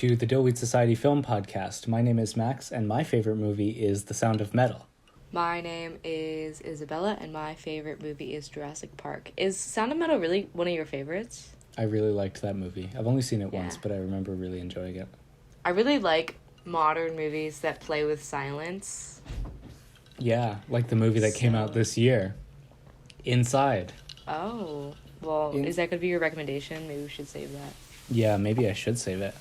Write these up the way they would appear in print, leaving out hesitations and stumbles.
to the Dillweed Society film podcast. My name is Max, and my favorite movie is The Sound of Metal. My name is Isabella, and my favorite movie is Jurassic Park. Is Sound of Metal really one of your favorites? I really liked that movie. I've only seen it once, but I remember really enjoying it. I really like modern movies that play with silence. Yeah, like the movie that came out this year, Inside. Oh, well, is that going to be your recommendation? Maybe we should save that. Yeah, maybe I should save it.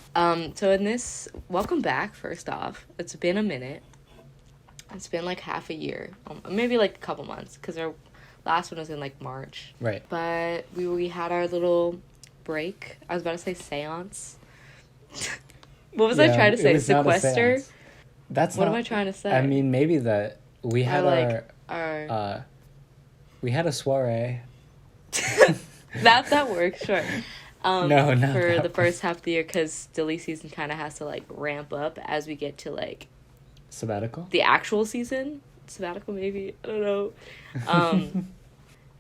So in this, welcome back, first off. It's been a minute. It's been like half a year, maybe like a couple months, because our last one was in like March. Right. But we had our little break. I was about to say seance. What was I trying to say? Sequester? That's what am I trying to say? I mean, maybe that we had we had a soiree. that works, sure. No, for the first half of the year, because Dilly season kind of has to like ramp up as we get to like sabbatical, the actual season. Sabbatical, maybe, I don't know.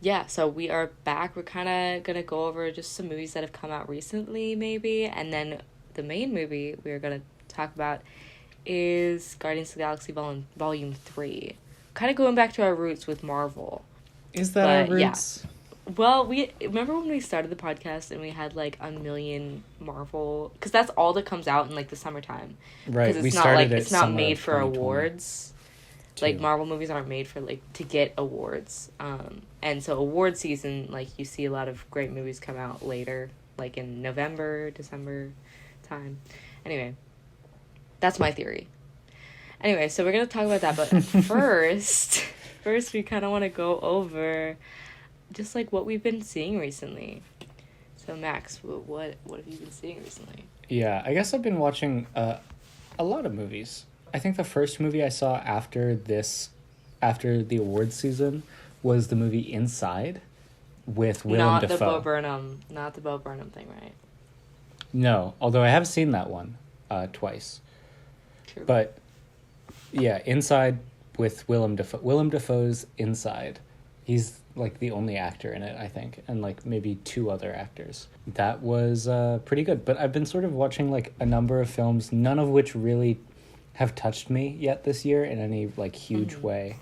Yeah, so we are back. We're kind of gonna go over just some movies that have come out recently, maybe, and then the main movie we're gonna talk about is Guardians of the Galaxy Volume 3. Kind of going back to our roots with Marvel. Is that our roots? Yeah. Well, we remember when we started the podcast and we had like a million Marvel, because that's all that comes out in like the summertime. Right. Because it's not like it's not made for awards. Like Marvel movies aren't made for like to get awards. And so award season, like you see a lot of great movies come out later, like in November, December time. Anyway, that's my theory. Anyway, so we're gonna talk about that, but first we kind of want to go over just like what we've been seeing recently. So Max, what have you been seeing recently? Yeah, I guess I've been watching a lot of movies. I think the first movie I saw after the awards season was the movie Inside with Willem Dafoe. Not the Bo Burnham thing, right? No, although I have seen that one twice. True. But yeah, Inside with Willem Dafoe. Willem Dafoe's Inside. He's like the only actor in it, I think, and like maybe two other actors. That was pretty good. But I've been sort of watching like a number of films, none of which really have touched me yet this year in any like huge way.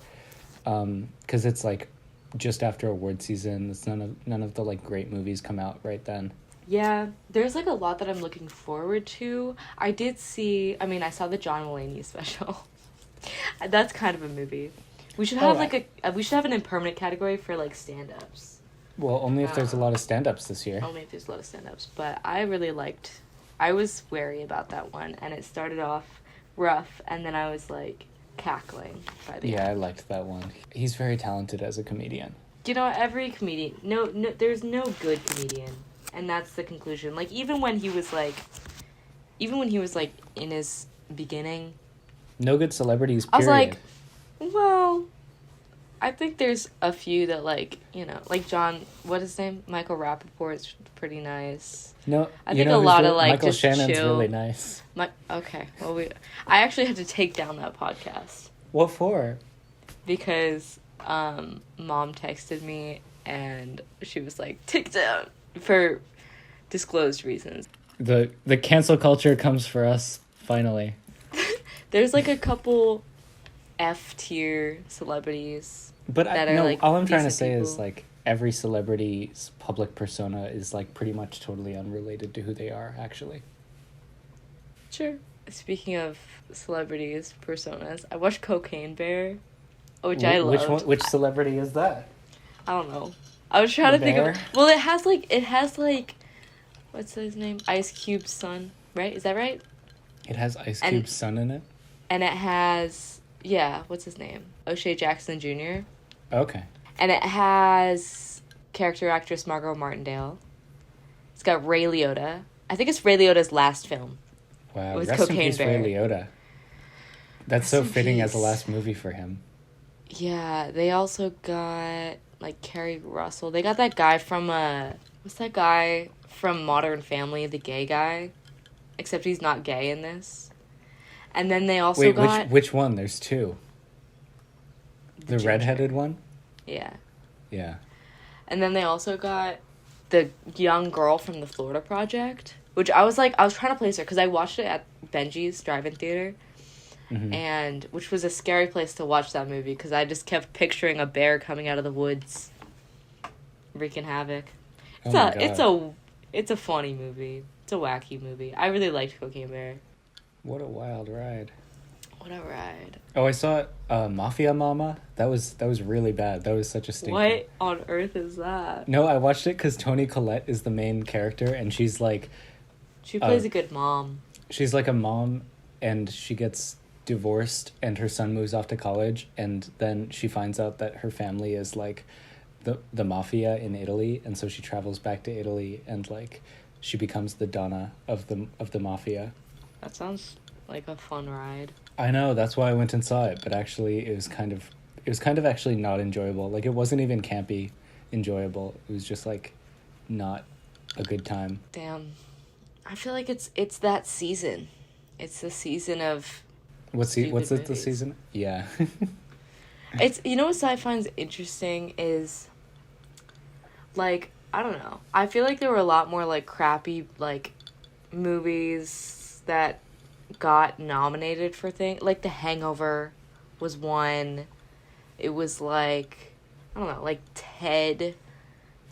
Because it's like just after award season. It's none of the like great movies come out right then. Yeah, there's like a lot that I'm looking forward to. I saw the John Mulaney special. That's kind of a movie. We should have we should have an impermanent category for like stand-ups. Well, only if there's a lot of stand-ups this year. Only if there's a lot of stand-ups, but I was wary about that one, and it started off rough, and then I was like cackling by the end. Yeah, I liked that one. He's very talented as a comedian. You know, every comedian, no, there's no good comedian, and that's the conclusion. Like even when he was like in his beginning, no good celebrities, period. I was like, well, I think there's a few that like, you know, like John, what is his name? Michael Rappaport's pretty nice. No, I think a lot of like Michael just Shannon's chill. really nice. Okay, well I actually had to take down that podcast. What for? Because Mom texted me and she was like, take down, for disclosed reasons. The cancel culture comes for us finally. There's like a couple F-tier celebrities. But like all I'm trying to say people. is like every celebrity's public persona is like pretty much totally unrelated to who they are actually. Sure. Speaking of celebrities personas, I watched Cocaine Bear, which I loved. Which celebrity is that? I don't know. I was trying to think of. Well, it has like, what's his name? Ice Cube's son, right? Is that right? It has Ice Cube's son in it. And it has what's his name? O'Shea Jackson Jr. Okay. And it has character actress Margot Martindale. It's got Ray Liotta. I think it's Ray Liotta's last film. Wow, it was rest Cocaine in peace, Bear. Ray Liotta. That's so fitting as the last movie for him. Yeah, they also got like Kerry Russell. They got that guy from what's that guy from Modern Family, the gay guy? Except he's not gay in this. And then they also got... which one? There's two. The redheaded one? Yeah. Yeah. And then they also got the young girl from the Florida Project. which I was trying to place her because I watched it at Benji's drive-in theater, and which was a scary place to watch that movie because I just kept picturing a bear coming out of the woods, wreaking havoc. It's a funny movie. It's a wacky movie. I really liked Cocaine Bear. What a wild ride. What a ride. Oh, I saw Mafia Mama. That was really bad. That was such a stinker. What on earth is that? No, I watched it because Toni Collette is the main character, and she's like... She plays a good mom. She's like a mom, and she gets divorced, and her son moves off to college, and then she finds out that her family is like the mafia in Italy, and so she travels back to Italy, and like she becomes the Donna of the mafia. That sounds like a fun ride. I know, that's why I went and saw it, but actually it was kind of actually not enjoyable. Like, it wasn't even campy enjoyable. It was just like not a good time. Damn. I feel like it's that season. It's the season of what's the season? Yeah. It's, you know what I find interesting is, like, I don't know. I feel like there were a lot more like crappy like movies that got nominated for things. Like The Hangover was one. It was like, I don't know, like Ted.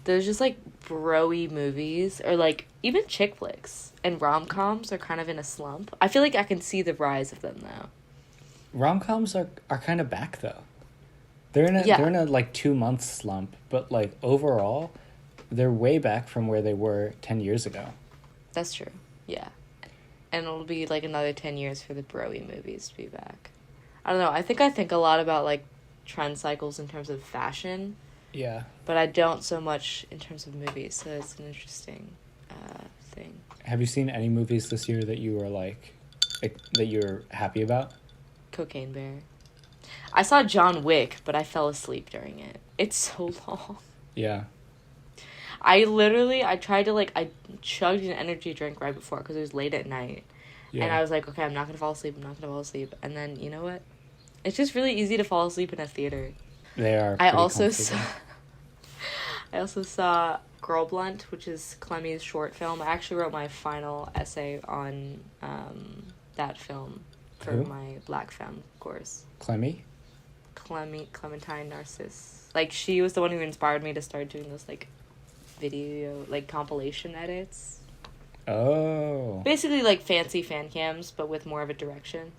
There's just like bro-y movies, or like even chick flicks and rom-coms are kind of in a slump. I feel like I can see the rise of them now. Rom-coms are kind of back though. They're in a like 2 month slump, but like overall they're way back from where they were 10 years ago. That's true. Yeah. And it'll be like another 10 years for the bro-y movies to be back. I don't know. I think a lot about like trend cycles in terms of fashion. Yeah. But I don't so much in terms of movies, so it's an interesting thing. Have you seen any movies this year that you were like that you're happy about? Cocaine Bear. I saw John Wick, but I fell asleep during it. It's so long. Yeah. I tried to like, I chugged an energy drink right before because it was late at night. Yeah. And I was like, okay, I'm not going to fall asleep. And then, you know what? It's just really easy to fall asleep in a theater. They are. I also saw Girl Blunt, which is Clemmy's short film. I actually wrote my final essay on that film for my Black Femme course. Clementine Narcisse. Like, she was the one who inspired me to start doing those like video like compilation edits. Oh. Basically like fancy fan cams, but with more of a direction.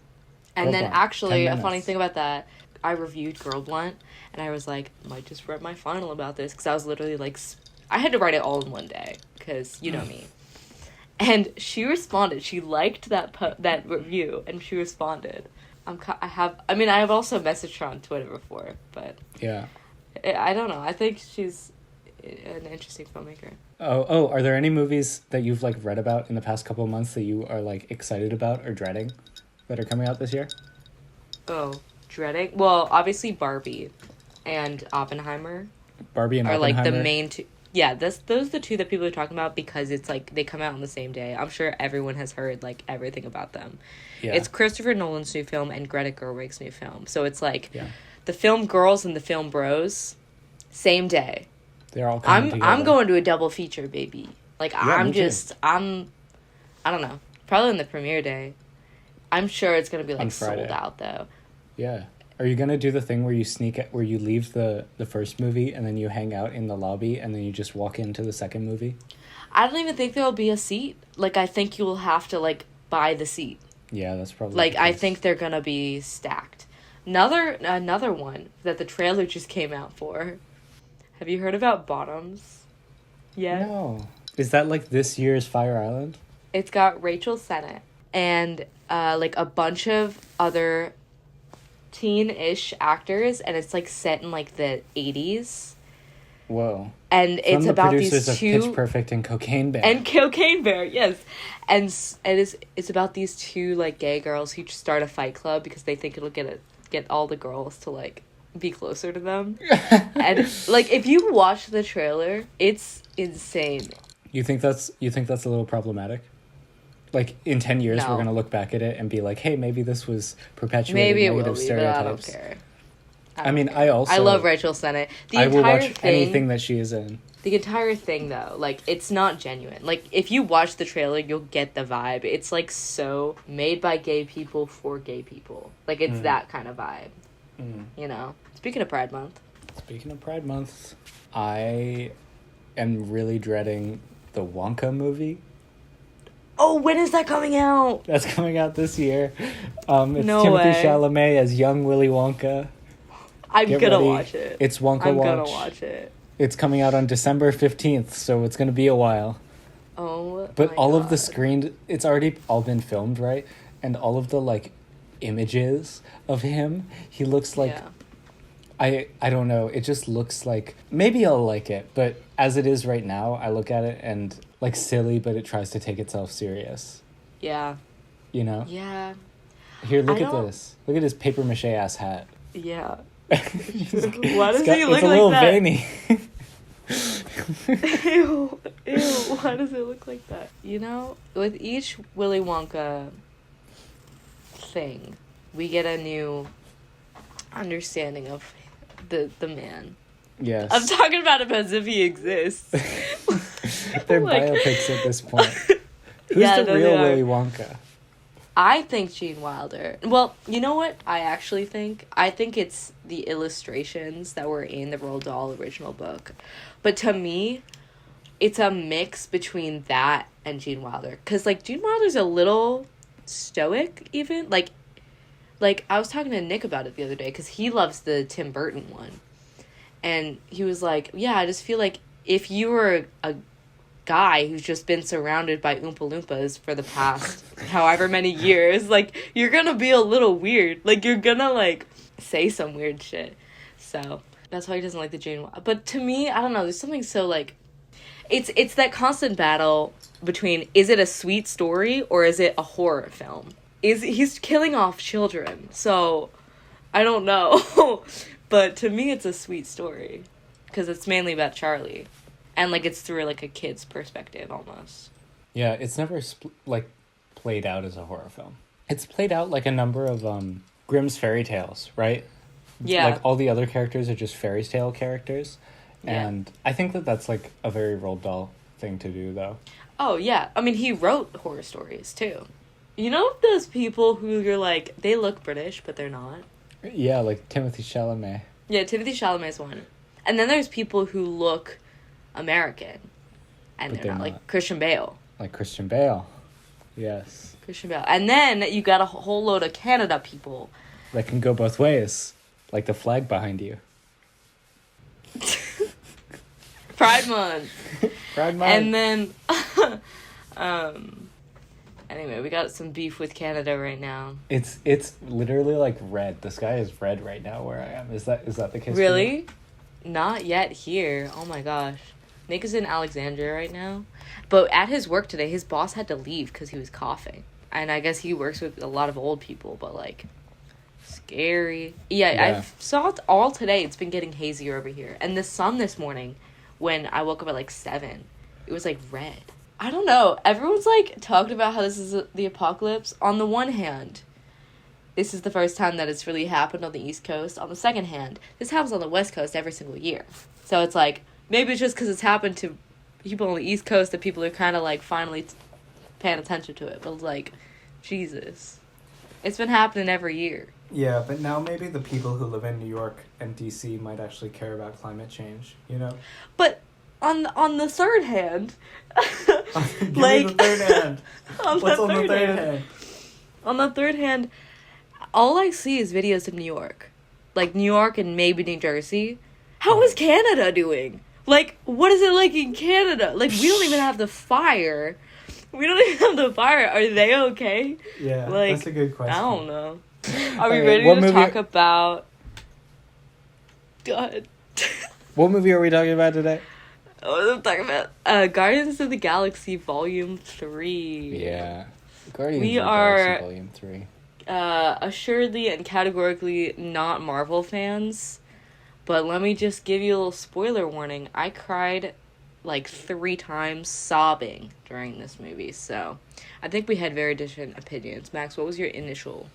And then actually a funny thing about that, I reviewed Girl Blunt, and I was like, might just write my final about this, because I was literally like, I had to write it all in one day, because you know me. And she responded. She liked that review, and she responded. I have also messaged her on Twitter before, but yeah, I don't know. I think she's an interesting filmmaker. Oh, are there any movies that you've like read about in the past couple of months that you are like excited about or dreading that are coming out this year? Oh, dreading? Well, obviously Barbie and Oppenheimer. Barbie and are Oppenheimer like the main two. Yeah, those are the two that people are talking about because it's like they come out on the same day. I'm sure everyone has heard like everything about them. Yeah. It's Christopher Nolan's new film and Greta Gerwig's new film. So it's like the film Girls and the film Bros, same day. They're all coming together. I'm going to a double feature, baby. Like I don't know, probably on the premiere day. I'm sure it's gonna be like sold out though. Yeah. Are you gonna do the thing where you leave the first movie and then you hang out in the lobby and then you just walk into the second movie? I don't even think there'll be a seat. Like I think you will have to like buy the seat. Yeah, that's probably like I think they're gonna be stacked. Another one that the trailer just came out for. Have you heard about Bottoms? Yeah. No. Is that like this year's Fire Island? It's got Rachel Sennett and like a bunch of other teen-ish actors, and it's like set in like the 80s. Whoa. And it's about these two of Pitch Perfect and Cocaine Bear. And Cocaine Bear, yes. And it's about these two like gay girls who start a fight club because they think it'll get all the girls to like be closer to them. And like if you watch the trailer, it's insane. You think that's a little problematic? Like in 10 years we're going to look back at it and be like, hey, maybe this was perpetuating negative stereotypes. But I don't care. I mean, I love Rachel Sennett. I will watch anything that she is in. The entire thing, though, like, it's not genuine. Like, if you watch the trailer, you'll get the vibe. It's, like, so made by gay people for gay people. Like, it's that kind of vibe. You know? Speaking of Pride Month, I am really dreading the Wonka movie. Oh, when is that coming out? That's coming out this year. It's No Timothée way. Chalamet as young Willy Wonka. I'm gonna watch it. It's Wonka I'm Watch. gonna watch it. It's coming out on December 15th, so it's going to be a while. Oh, but my all God. of the screened, it's already all been filmed, right? And all of the, like, images of him, he looks like... Yeah. I don't know, it just looks like... Maybe I'll like it, but as it is right now, I look at it and, like, silly, but it tries to take itself serious. Yeah. You know? Yeah. Here, look at this. Look at his papier-mâché-ass hat. Yeah. Why does he look it's like a little that? veiny. Ew, why does it look like that? You know, with each Willy Wonka thing, we get a new understanding of the man. Yes. I'm talking about him as if he exists. They're biopics at this point. Who's the real Willy Wonka? I think Gene Wilder. Well, you know what I actually think? I think it's the illustrations that were in the Roald Dahl original book. But to me, it's a mix between that and Gene Wilder. Because, like, Gene Wilder's a little stoic, even. Like I was talking to Nick about it the other day, because he loves the Tim Burton one. And he was like, yeah, I just feel like if you were a guy who's just been surrounded by Oompa Loompas for the past however many years, like, you're gonna be a little weird. Like, you're gonna, like, say some weird shit. So, that's why he doesn't like the Jane... But to me, I don't know, there's something so, like... It's that constant battle between, is it a sweet story or is it a horror film? He's killing off children, so I don't know. But to me, it's a sweet story. Because it's mainly about Charlie. And, like, it's through, like, a kid's perspective, almost. Yeah, it's never, played out as a horror film. It's played out like a number of Grimm's fairy tales, right? Yeah. Like, all the other characters are just fairy tale characters. Yeah. And I think that that's, like, a very Roald Dahl thing to do, though. Oh, yeah. I mean, he wrote horror stories, too. You know those people who you're like, they look British, but they're not? Yeah, like Timothée Chalamet. Yeah, Timothée Chalamet's one. And then there's people who look American, and they're not. Like Christian Bale. Like Christian Bale. Yes. Christian Bale. And then you got a whole load of Canada people. That can go both ways. Like the flag behind you. Pride Month. Pride Month. And then, anyway, we got some beef with Canada right now. It's literally like red. The sky is red right now where I am. Is that the case? Really? Not yet here. Oh my gosh. Nick is in Alexandria right now. But at his work today, his boss had to leave because he was coughing. And I guess he works with a lot of old people, but, like, scary. Yeah. I saw it all today. It's been getting hazier over here. And the sun this morning, when I woke up at, like, 7, it was, like, red. I don't know. Everyone's, like, talked about how this is the apocalypse. On the one hand, this is the first time that it's really happened on the East Coast. On the second hand, this happens on the West Coast every single year. So it's like, maybe it's just because it's happened to people on the East Coast that people are kind of, like, finally paying attention to it. But, like, Jesus. It's been happening every year. Yeah, but now maybe the people who live in New York and D.C. might actually care about climate change, you know? But on the third hand... Give me the third hand. What's on the third hand? On the third hand... all I see is videos of New York. Like, New York and maybe New Jersey. How is Canada doing? Like, what is it like in Canada? Like, we don't even have the fire. We don't even have the fire. Are they okay? Yeah, like, that's a good question. I don't know. Are we ready to talk about... God. What movie are we talking about today? I'm talking about Guardians of the Galaxy Volume 3. Yeah. Guardians of the Galaxy Volume 3. Assuredly and categorically not Marvel fans, but let me just give you a little spoiler warning. I cried like 3 times sobbing during this movie, so I think we had very different opinions. Max, what was your initial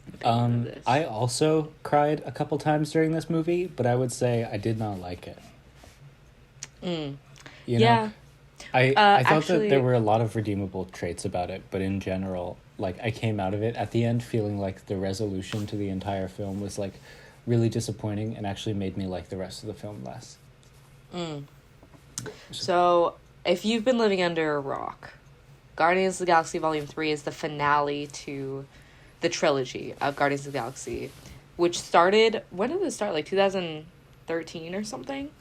thinking of this. I also cried a couple times during this movie, but I would say I did not like it. You know? I thought actually, that there were a lot of redeemable traits about it, but in general, like, I came out of it at the end feeling like the resolution to the entire film was, like, really disappointing and actually made me like the rest of the film less. So, if you've been living under a rock, Guardians of the Galaxy Volume 3 is the finale to the trilogy of Guardians of the Galaxy, which started, when did it start? Like 2013 or something?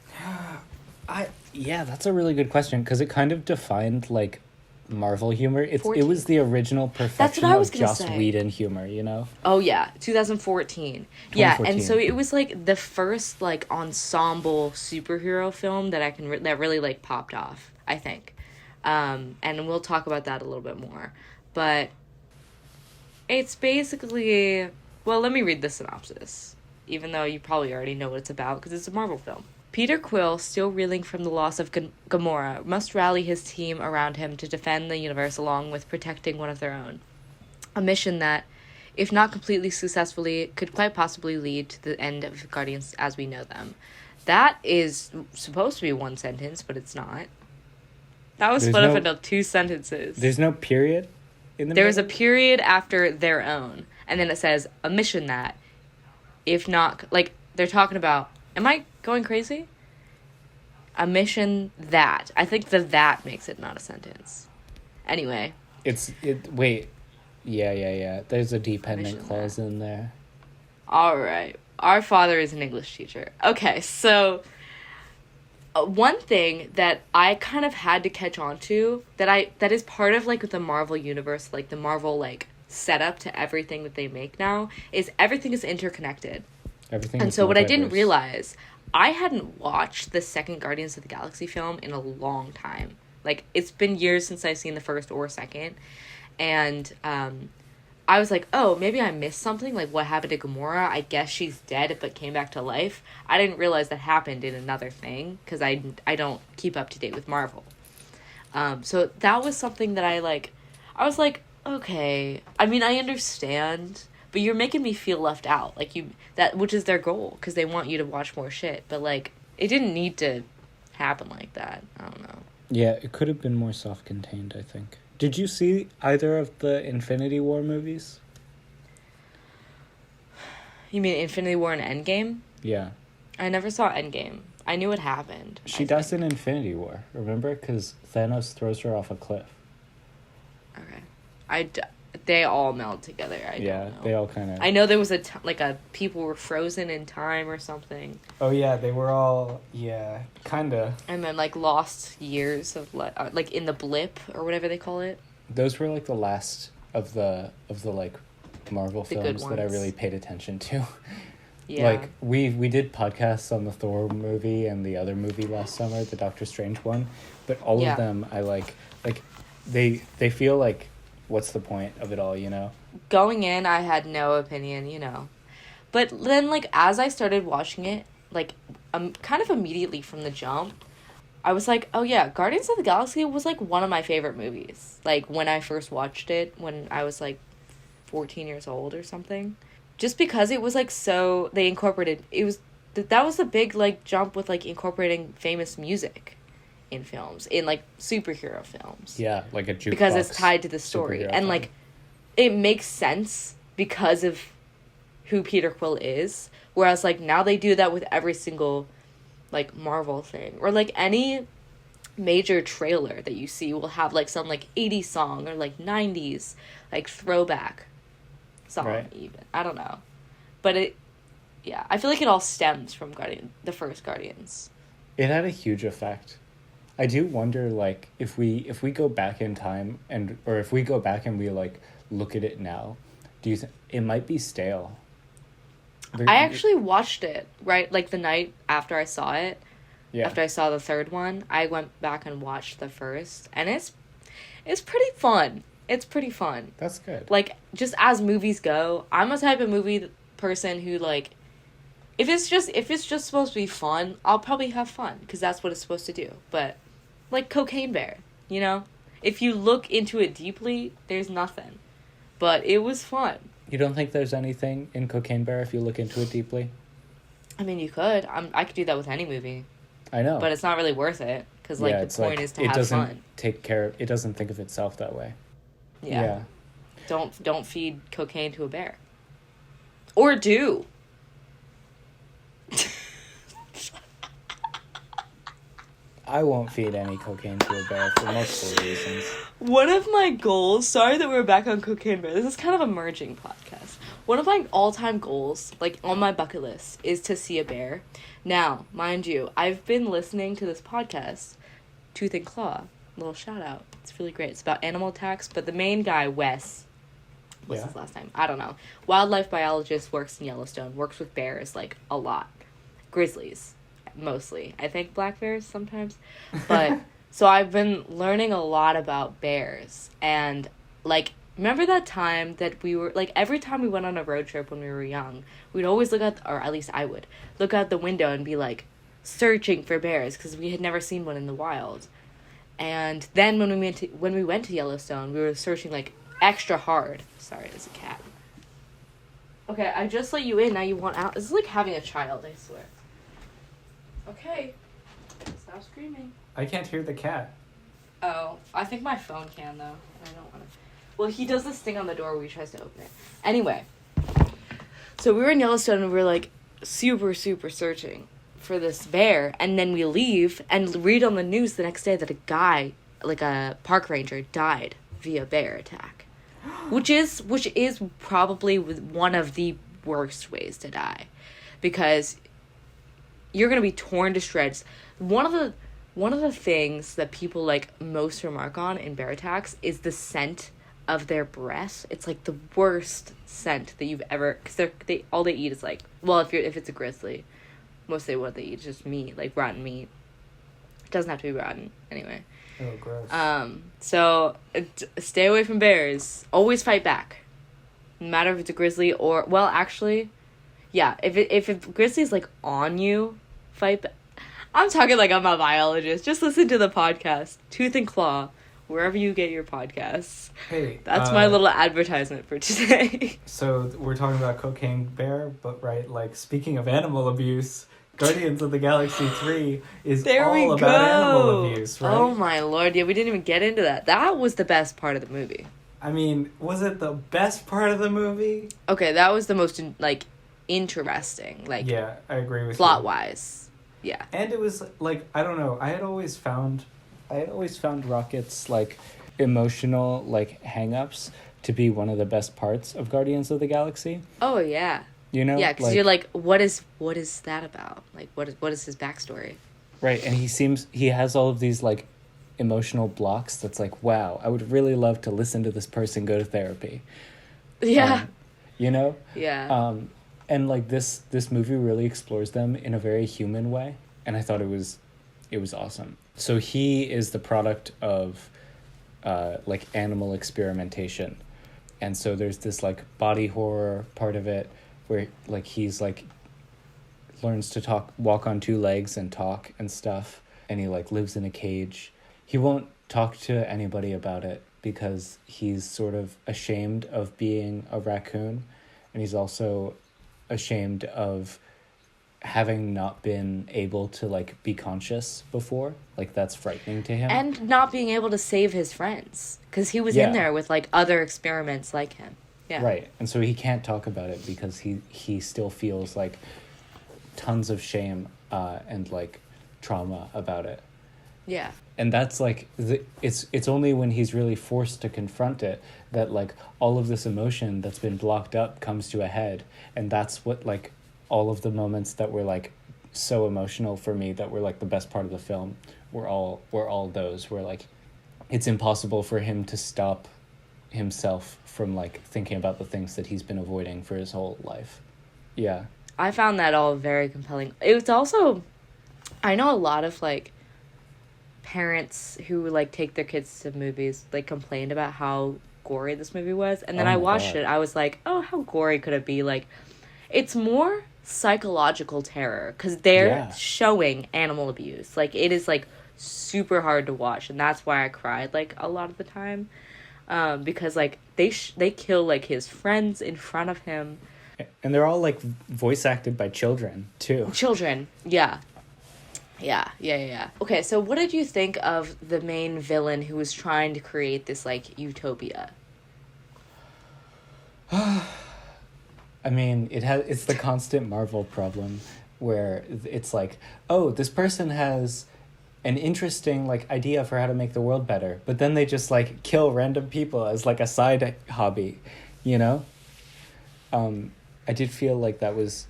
Yeah, that's a really good question, because it kind of defined, like, Marvel humor. It was the original perfection of Joss Whedon humor, you know? Oh, yeah, 2014. Yeah, and so it was, like, the first, like, ensemble superhero film that that really, like, popped off, I think. And we'll talk about that a little bit more. But it's basically... Well, let me read the synopsis, even though you probably already know what it's about, because it's a Marvel film. Peter Quill, still reeling from the loss of Gamora, must rally his team around him to defend the universe along with protecting one of their own. A mission that, if not completely successfully, could quite possibly lead to the end of Guardians as we know them. That is supposed to be one sentence, but it's not. That was split up into 2 sentences. There's no period in the middle? There's a period after their own, and then it says, a mission that, if not... Like, they're talking about... Am I going crazy? A mission that. I think that makes it not a sentence. Anyway. Wait. Yeah. There's a dependent clause in there. Alright. Our father is an English teacher. Okay, so... one thing that I kind of had to catch on to, that is part of, like, the Marvel universe, like, the Marvel, like, setup to everything that they make now, is everything is interconnected. And so what I didn't realize, I hadn't watched the second Guardians of the Galaxy film in a long time. Like, it's been years since I've seen the first or second. And I was like, oh, maybe I missed something. Like, what happened to Gamora? I guess she's dead but came back to life. I didn't realize that happened in another thing because I don't keep up to date with Marvel. So that was something that I was like, okay. I mean, I understand... But you're making me feel left out, like which is their goal, because they want you to watch more shit. But like, it didn't need to happen like that. I don't know. Yeah, it could have been more self-contained, I think. Did you see either of the Infinity War movies? You mean Infinity War and Endgame? Yeah. I never saw Endgame. I knew it happened. She does in Infinity War, remember? Because Thanos throws her off a cliff. Okay. They all meld together. I don't know. They all kind of... I know there was people were frozen in time or something. Oh, yeah, they were all... Yeah, kind of. And then, like, lost years of, like, in the blip, or whatever they call it. Those were, like, the last of the like, Marvel films that I really paid attention to. Yeah. Like, we did podcasts on the Thor movie and the other movie last summer, the Doctor Strange one, but all of them I like, they feel like, what's the point of it all, you know? Going in, I had no opinion, you know. But then, like, as I started watching it, like, kind of immediately from the jump, I was like, oh yeah, Guardians of the Galaxy was, like, one of my favorite movies. Like, when I first watched it, when I was, like, 14 years old or something. Just because it was, like, so... They incorporated... That was a big, like, jump with, like, incorporating famous music in films, in, like, superhero films. Yeah, like a jukebox. Because it's tied to the story. And, like, it makes sense because of who Peter Quill is. Whereas, like, now they do that with every single, like, Marvel thing. Or, like, any major trailer that you see will have, like, some, like, 80s song or, like, 90s, like, throwback song, even. I don't know. But I feel like it all stems from the first Guardians. It had a huge effect. I do wonder, like, if we go back in time or if we go back and we, like, look at it now, do you think it might be stale? I actually watched it, right, like, the night after I saw it. Yeah. After I saw the third one, I went back and watched the first, and it's pretty fun. It's pretty fun. That's good. Like, just as movies go, I'm a type of movie person who, like, if it's just supposed to be fun, I'll probably have fun, because that's what it's supposed to do. But, like, Cocaine Bear, you know? If you look into it deeply, there's nothing. But it was fun. You don't think there's anything in Cocaine Bear if you look into it deeply? I mean, you could. I could do that with any movie. I know. But it's not really worth it. Because, like, the point is to have fun. It doesn't think of itself that way. Yeah. Don't feed cocaine to a bear. Or do. I won't feed any cocaine to a bear for multiple reasons. One of my goals, sorry that we're back on Cocaine Bear, this is kind of a merging podcast. One of my all-time goals, like on my bucket list, is to see a bear. Now, mind you, I've been listening to this podcast, Tooth and Claw, little shout out. It's really great. It's about animal attacks, but the main guy, Wes, what's his last name? I don't know. Wildlife biologist, works in Yellowstone, works with bears, like, a lot. Grizzlies. Mostly. I think black bears sometimes. But, so I've been learning a lot about bears. And, like, remember that time that we were, like, every time we went on a road trip when we were young, we'd always look out, or at least I would, look out the window and be, like, searching for bears, because we had never seen one in the wild. And then when we went to Yellowstone, we were searching, like, extra hard. Sorry, there's a cat. Okay, I just let you in, now you want out. This is like having a child, I swear. Okay. Stop screaming. I can't hear the cat. Oh, I think my phone can, though. I don't want to. Well, he does this thing on the door where he tries to open it. Anyway. So we were in Yellowstone and we were, like, super, super searching for this bear. And then we leave and read on the news the next day that a guy, like a park ranger, died via bear attack. Which is probably one of the worst ways to die. Because you're going to be torn to shreds. One of the things that people, like, most remark on in bear attacks is the scent of their breath. It's, like, the worst scent that you've ever... Because all they eat is, like... Well, if it's a grizzly, mostly what they eat is just meat, like rotten meat. It doesn't have to be rotten, anyway. Oh, gross. So, stay away from bears. Always fight back. No matter if it's a grizzly or... Well, actually... Yeah, if a grizzly's, like, on you, fight back. I'm talking like I'm a biologist. Just listen to the podcast, Tooth and Claw, wherever you get your podcasts. Hey, that's my little advertisement for today. So we're talking about Cocaine Bear, but right, like, speaking of animal abuse, Guardians of the Galaxy 3 is all about animal abuse, right? Oh my lord, yeah, we didn't even get into that. That was the best part of the movie. I mean, was it the best part of the movie? Okay, that was the most, like, interesting, like... Yeah, I agree with you. Plot-wise. Yeah. And it was, like, I don't know, I had always found Rocket's, like, emotional, like, hang-ups to be one of the best parts of Guardians of the Galaxy. Oh, yeah. You know? Yeah, because like, you're like, what is that about? Like, what is his backstory? Right, and he has all of these, like, emotional blocks that's like, wow, I would really love to listen to this person go to therapy. Yeah. You know? Yeah. And, like, this movie really explores them in a very human way, and I thought it was awesome. So he is the product of, like, animal experimentation, and so there's this, like, body horror part of it where, like, he's, like, learns to walk on two legs and talk and stuff, and he, like, lives in a cage. He won't talk to anybody about it because he's sort of ashamed of being a raccoon, and he's also ashamed of having not been able to, like, be conscious before. Like, that's frightening to him. And not being able to save his friends, because he was in there with, like, other experiments like him. Yeah. Right, and so he can't talk about it because he still feels, like, tons of shame and, like, trauma about it. Yeah. And that's, like, it's only when he's really forced to confront it that, like, all of this emotion that's been blocked up comes to a head. And that's what, like, all of the moments that were, like, so emotional for me that were, like, the best part of the film were all those where, like, it's impossible for him to stop himself from, like, thinking about the things that he's been avoiding for his whole life. Yeah. I found that all very compelling. It was also, I know a lot of, like, parents who, like, take their kids to movies, like, complained about how gory this movie was, and then I watched it. I was like, oh, how gory could it be? Like, it's more psychological terror because they're showing animal abuse. Like, it is, like, super hard to watch, and that's why I cried, like, a lot of the time. because like they kill like his friends in front of him. And they're all like voice acted by children too. Children, yeah. Okay, so what did you think of the main villain who was trying to create this like utopia? I mean, it's the constant Marvel problem where it's like, oh, this person has an interesting like idea for how to make the world better, but then they just like kill random people as like a side hobby, you know? I did feel like that was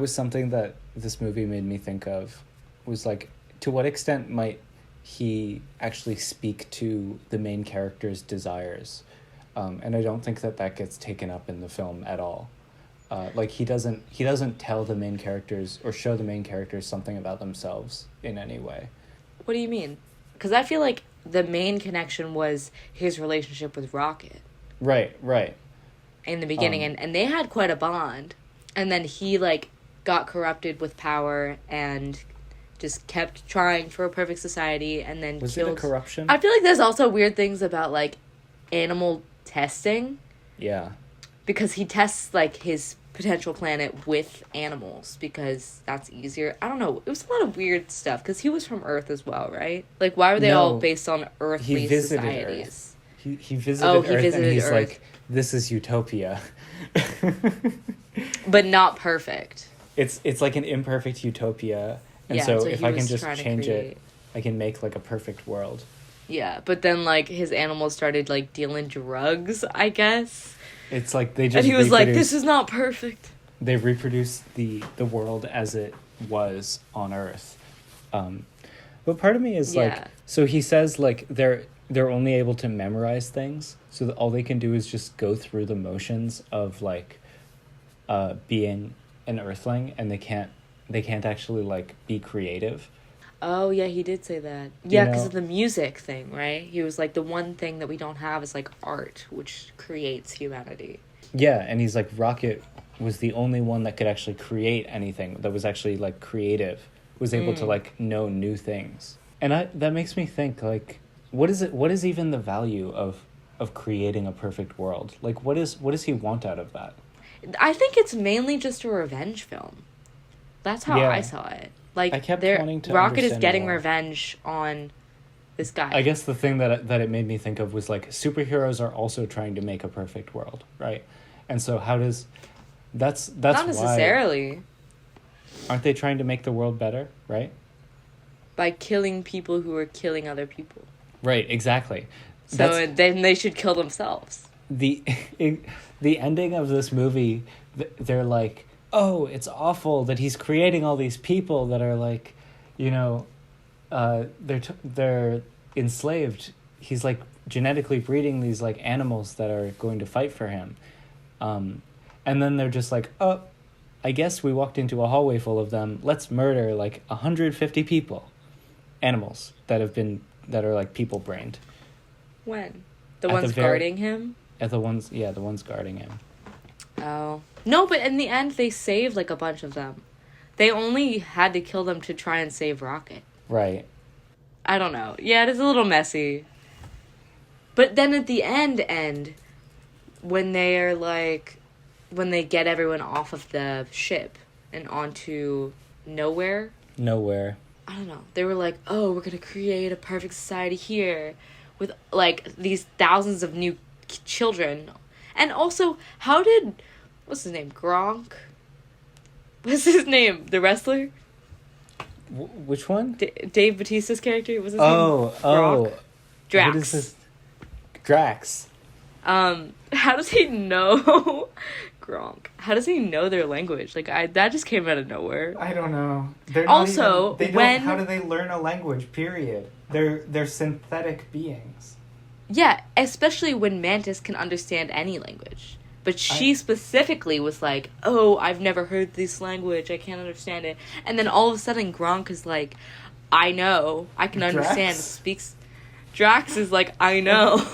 something that this movie made me think of, was like, to what extent might he actually speak to the main character's desires? And I don't think that gets taken up in the film at all. Like he doesn't tell the main characters or show the main characters something about themselves in any way. What do you mean? Because I feel like the main connection was his relationship with Rocket. Right. In the beginning, and they had quite a bond. And then he, like, got corrupted with power and just kept trying for a perfect society and then Was killed... it a corruption? I feel like there's also weird things about, like, animal testing. Yeah. Because he tests, like, his potential planet with animals because that's easier. I don't know. It was a lot of weird stuff because he was from Earth as well, right? Like, why were they all based on earthly societies? Earth. He visited Earth and he's Earth. Like, this is utopia. But not perfect. It's like an imperfect utopia. And so if I can just change it, I can make like a perfect world. Yeah, but then like his animals started like dealing drugs, I guess. It's like they just And he was like, this is not perfect. They reproduced the world as it was on Earth. But part of me is like, so he says like they're only able to memorize things, so that all they can do is just go through the motions of like being an Earthling, and they can't actually like be creative. Oh yeah, he did say that. Yeah, because of the music thing, right? He was like, the one thing that we don't have is like art, which creates humanity. Yeah, and he's like, Rocket was the only one that could actually create anything that was actually like creative, was able to like know new things. And that makes me think like, what is even the value of creating a perfect world? Like what does he want out of that? I think it's mainly just a revenge film. That's how I saw it. Like, I kept wanting to Rocket is getting more. Revenge on this guy. I guess the thing that it made me think of was like, superheroes are also trying to make a perfect world, right? And so how does that's not necessarily. Why, aren't they trying to make the world better, right? By killing people who are killing other people. Right, exactly. So then they should kill themselves. The ending of this movie, they're like, oh, it's awful that he's creating all these people that are like, they're enslaved. He's like genetically breeding these like animals that are going to fight for him. And then they're just like, oh, I guess we walked into a hallway full of them. Let's murder like 150 people. Animals that are like people brained. When? The ones guarding him? The ones guarding him. Oh. No, but in the end, they saved, like, a bunch of them. They only had to kill them to try and save Rocket. Right. I don't know. Yeah, it is a little messy. But then at the end, when they're, like... When they get everyone off of the ship and onto nowhere... Nowhere. I don't know. They were like, oh, we're gonna create a perfect society here with, like, these thousands of new children. And also, how did... What's his name? Gronk? What's his name? The wrestler? Which one? Dave Bautista's character? What's his name? Oh. Drax. What is this? Drax. How does he know... Gronk. How does he know their language? Like, that just came out of nowhere. I don't know. How do they learn a language, period? They're synthetic beings. Yeah, especially when Mantis can understand any language. But she specifically was like, oh, I've never heard this language, I can't understand it. And then all of a sudden Gronk is like, I know, I can understand, speaks... Drax is like, I know.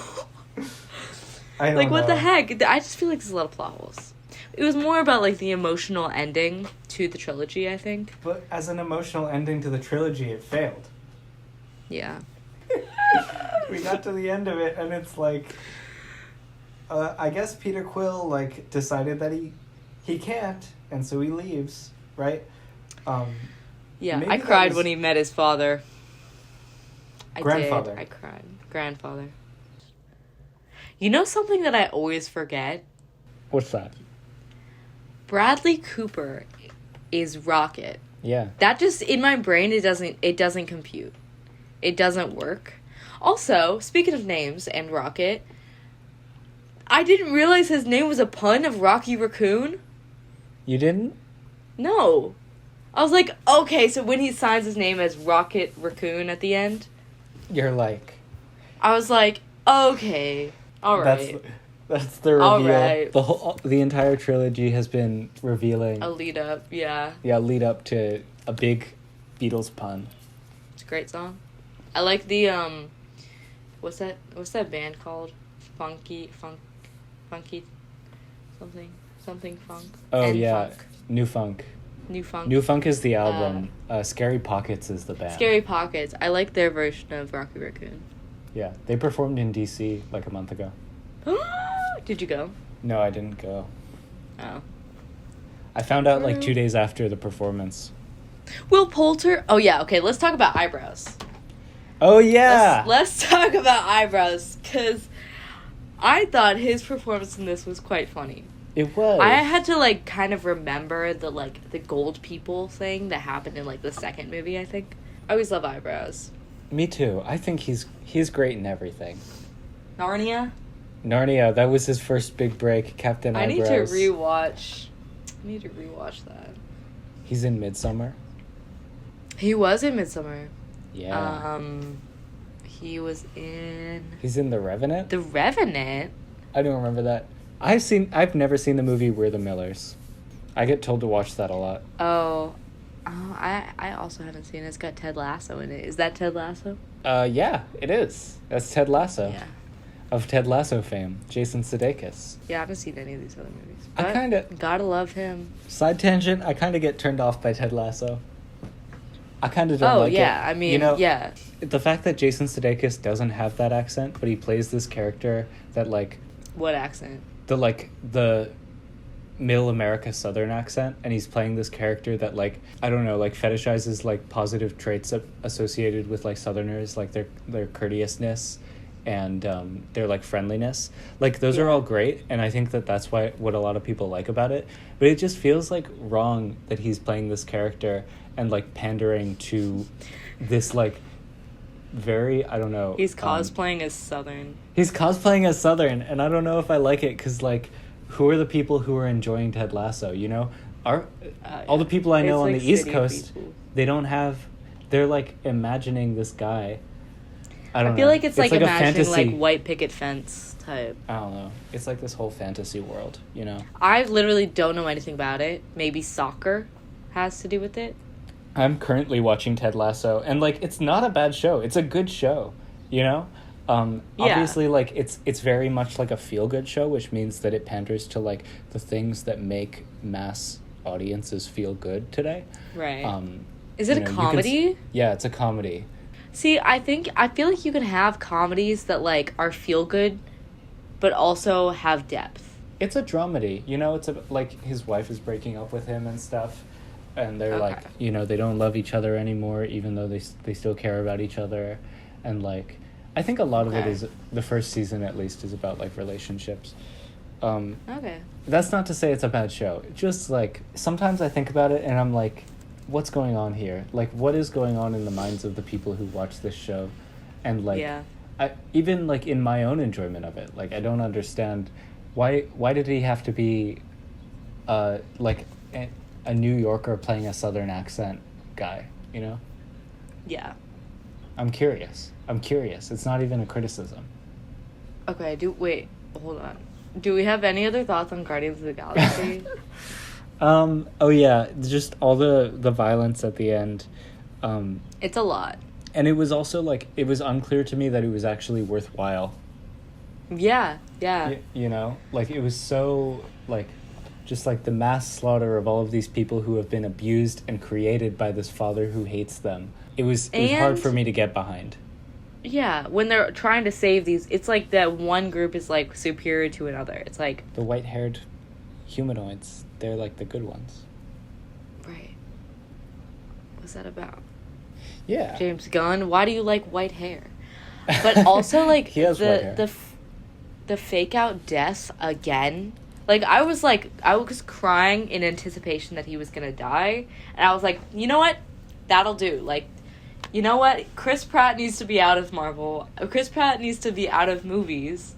I don't like, what know. the heck? I just feel like there's a lot of plot holes. It was more about, like, the emotional ending to the trilogy, I think. But as an emotional ending to the trilogy, it failed. Yeah. we got to the end of it, and it's like, I guess Peter Quill, like, decided that he can't, and so he leaves, right? Yeah, I cried when he met his father. Grandfather. I cried. Grandfather. You know something that I always forget? What's that? Bradley Cooper is Rocket. Yeah. That just, in my brain, it doesn't compute. It doesn't work. Also, speaking of names and Rocket, I didn't realize his name was a pun of Rocky Raccoon. You didn't? No. I was like, okay, so when he signs his name as Rocket Raccoon at the end, you're like... I was like, okay, all right. That's the reveal. All right. The entire trilogy has been revealing... A lead up, yeah. Yeah, lead up to a big Beatles pun. It's a great song. I like the, what's that band called? Funky, something funk. Oh, and yeah. Funk. New Funk. New Funk is the album. Scary Pockets is the band. Scary Pockets. I like their version of Rocky Raccoon. Yeah, they performed in DC like a month ago. Did you go? No, I didn't go. Oh. I found out like 2 days after the performance. Will Poulter... Oh, yeah, okay, let's talk about eyebrows. Oh, yeah! Let's talk about eyebrows, because I thought his performance in this was quite funny. It was. I had to, like, kind of remember the gold people thing that happened in, like, the second movie, I think. I always love eyebrows. Me too. I think he's great in everything. Narnia, that was his first big break. Captain Eyebrows. I need to rewatch that. He's in Midsommar. He was in Midsommar. Yeah. He was in... He's in The Revenant? The Revenant? I don't remember that. I've never seen the movie We're the Millers. I get told to watch that a lot. Oh, I also haven't seen it. It's got Ted Lasso in it. Is that Ted Lasso? Yeah, it is. That's Ted Lasso. Yeah. Of Ted Lasso fame, Jason Sudeikis. Yeah, I haven't seen any of these other movies. I kind of... Gotta love him. Side tangent, I kind of get turned off by Ted Lasso. I kind of don't like it. Oh, yeah, I mean, you know, yeah. The fact that Jason Sudeikis doesn't have that accent, but he plays this character that, like... What accent? The middle America Southern accent, and he's playing this character that, like, I don't know, like, fetishizes, like, positive traits associated with, like, Southerners, like their courteousness and their, like, friendliness. Like, those are all great, and I think that that's what a lot of people like about it, but it just feels, like, wrong that he's playing this character and, like, pandering to this, like, very, I don't know. He's cosplaying as Southern. He's cosplaying as Southern, and I don't know if I like it, because, like, who are the people who are enjoying Ted Lasso, you know? All the people I know on the East Coast, people. They're, like, imagining this guy. I feel like it's like imagining, fantasy. like, white picket fence type. I don't know. It's like this whole fantasy world, you know? I literally don't know anything about it. Maybe soccer has to do with it. I'm currently watching Ted Lasso, and, like, it's not a bad show. It's a good show, you know? Obviously, like, it's very much like a feel-good show, which means that it panders to, like, the things that make mass audiences feel good today. Right. Is it a comedy? Yeah, it's a comedy. See, I feel like you can have comedies that, like, are feel-good, but also have depth. It's a dramedy, you know? It's like, his wife is breaking up with him and stuff, and they're, like, you know, they don't love each other anymore, even though they still care about each other, and, like... I think a lot of it is, the first season at least, is about, like, relationships. Okay. That's not to say it's a bad show. Just, like, sometimes I think about it and I'm like, what's going on here? Like, what is going on in the minds of the people who watch this show? And, like, even, like, in my own enjoyment of it, like, I don't understand why did he have to be, like, a New Yorker playing a Southern accent guy, you know? Yeah. I'm curious. It's not even a criticism. Okay, hold on. Do we have any other thoughts on Guardians of the Galaxy? Oh yeah, just all the violence at the end. It's a lot. And it was also, like, it was unclear to me that it was actually worthwhile. Yeah. You know? Like, it was so, like, just, like, the mass slaughter of all of these people who have been abused and created by this father who hates them. It was hard for me to get behind. Yeah, when they're trying to save these, it's like that one group is, like, superior to another. It's like... The white-haired humanoids, they're, like, the good ones. Right. What's that about? Yeah. James Gunn, why do you like white hair? But also, like, he has white hair. The fake-out death again. Like, I was crying in anticipation that he was gonna die. And I was like, you know what? That'll do. Like, you know what? Chris Pratt needs to be out of Marvel. Chris Pratt needs to be out of movies.